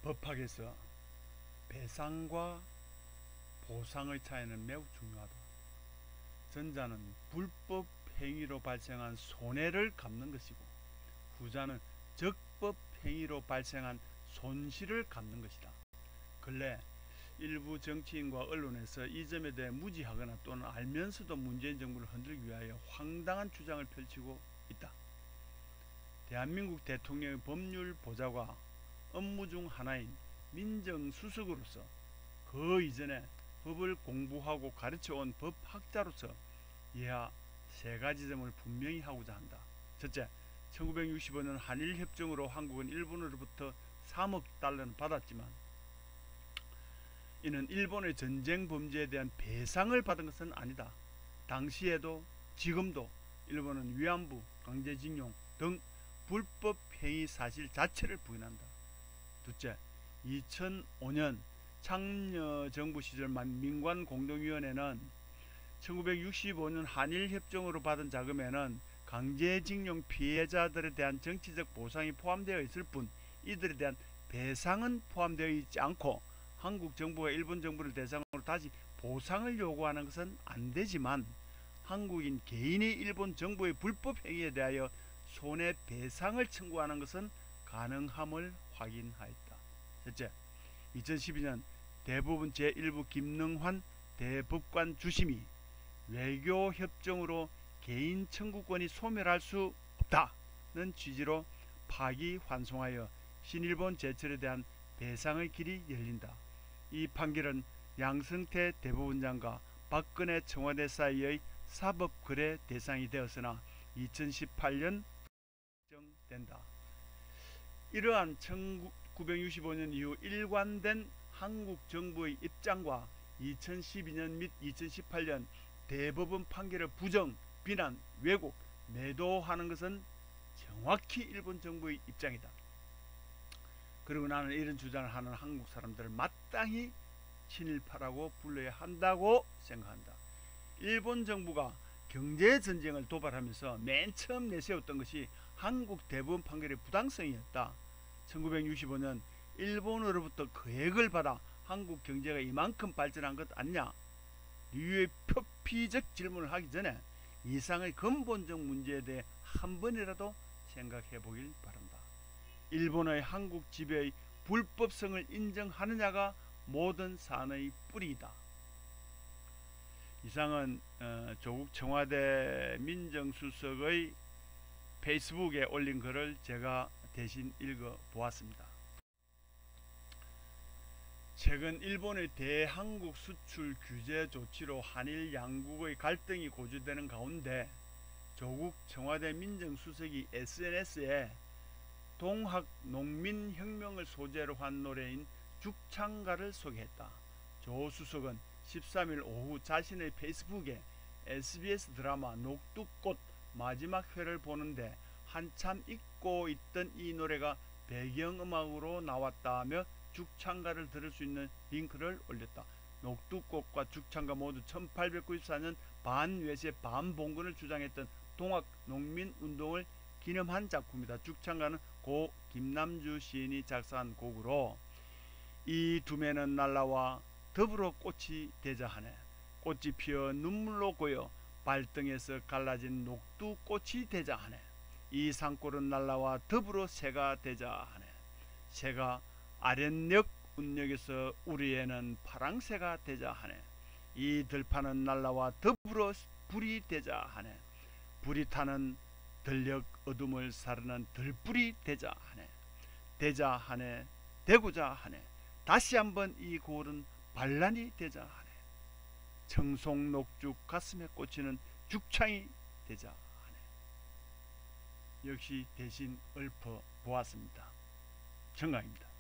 법학에서 배상과 보상의 차이는 매우 중요하다. 전자는 불법 행위로 발생한 손해를 갚는 것이고, 후자는 적법 행위로 발생한 손실을 갚는 것이다. 근래 일부 정치인과 언론에서 이 점에 대해 무지하거나 또는 알면서도 문재인 정부를 흔들기 위하여 황당한 주장을 펼치고 있다. 대한민국 대통령의 법률 보좌과 업무 중 하나인 민정수석으로서 그 이전에 법을 공부하고 가르쳐온 법학자로서 이하 세 가지 점을 분명히 하고자 한다. 첫째, 1965년 한일협정으로 한국은 일본으로부터 3억 달러는 받았지만 이는 일본의 전쟁 범죄에 대한 배상을 받은 것은 아니다. 당시에도 지금도 일본은 위안부, 강제징용 등 불법 행위 사실 자체를 부인한다. 둘째, 2005년 참여정부 시절 민관공동위원회는 1965년 한일협정으로 받은 자금에는 강제징용 피해자들에 대한 정치적 보상이 포함되어 있을 뿐 이들에 대한 배상은 포함되어 있지 않고 한국 정부가 일본 정부를 대상으로 다시 보상을 요구하는 것은 안 되지만 한국인 개인이 일본 정부의 불법 행위에 대하여 손해배상을 청구하는 것은 가능함을 확인하였다. 셋째, 2012년 대법원 제1부 김능환 대법관 주심이 외교협정으로 개인 청구권이 소멸할 수 없다는 취지로 파기환송하여 신일본 제철에 대한 배상의 길이 열린다. 이 판결은 양승태 대법원장과 박근혜 청와대 사이의 사법거래 대상이 되었으나 2018년 결정된다. 이러한 1965년 이후 일관된 한국 정부의 입장과 2012년 및 2018년 대법원 판결을 부정, 비난, 왜곡, 매도하는 것은 정확히 일본 정부의 입장이다. 그리고 나는 이런 주장을 하는 한국 사람들을 마땅히 친일파라고 불러야 한다고 생각한다. 일본 정부가 경제전쟁을 도발하면서 맨 처음 내세웠던 것이 한국 대법원 판결의 부당성이었다. 1965년 일본으로부터 거액을 받아 한국 경제가 이만큼 발전한 것 아니냐? 류의 표피적 질문을 하기 전에 이상의 근본적 문제에 대해 한 번이라도 생각해 보길 바란다. 일본의 한국 지배의 불법성을 인정하느냐가 모든 사안의 뿌리이다. 이상은 조국 청와대 민정수석의 페이스북에 올린 글을 제가 대신 읽어 보았습니다. 최근 일본의 대한국 수출 규제 조치로 한일 양국의 갈등이 고조되는 가운데 조국 청와대 민정수석이 SNS에 동학 농민혁명을 소재로 한 노래인 죽창가를 소개했다. 조 수석은 13일 오후 자신의 페이스북에 SBS 드라마 녹두꽃 마지막 회를 보는데 한참 잊고 있던 이 노래가 배경음악으로 나왔다며 죽창가를 들을 수 있는 링크를 올렸다. 녹두꽃과 죽창가 모두 1894년 반외세 반봉건을 주장했던 동학 농민운동을 기념한 작품이다. 죽창가는 고 김남주 시인이 작사한 곡으로 이 두매는 날라와 더불어 꽃이 되자 하네. 꽃이 피어 눈물로 고여 발등에서 갈라진 녹두꽃이 되자 하네. 이 산골은 날라와 더불어 새가 되자 하네. 새가 아랫역 운역에서 우리에는 파랑새가 되자 하네. 이 들판은 날라와 더불어 불이 되자 하네. 불이 타는 들녘 어둠을 사르는 들불이 되자 하네. 되자 하네. 되고자 하네. 다시 한번 이 고을은 반란이 되자 하네. 청송녹죽 가슴에 꽂히는 죽창이 되자 하네. 역시 대신 읊어 보았습니다. 정강입니다.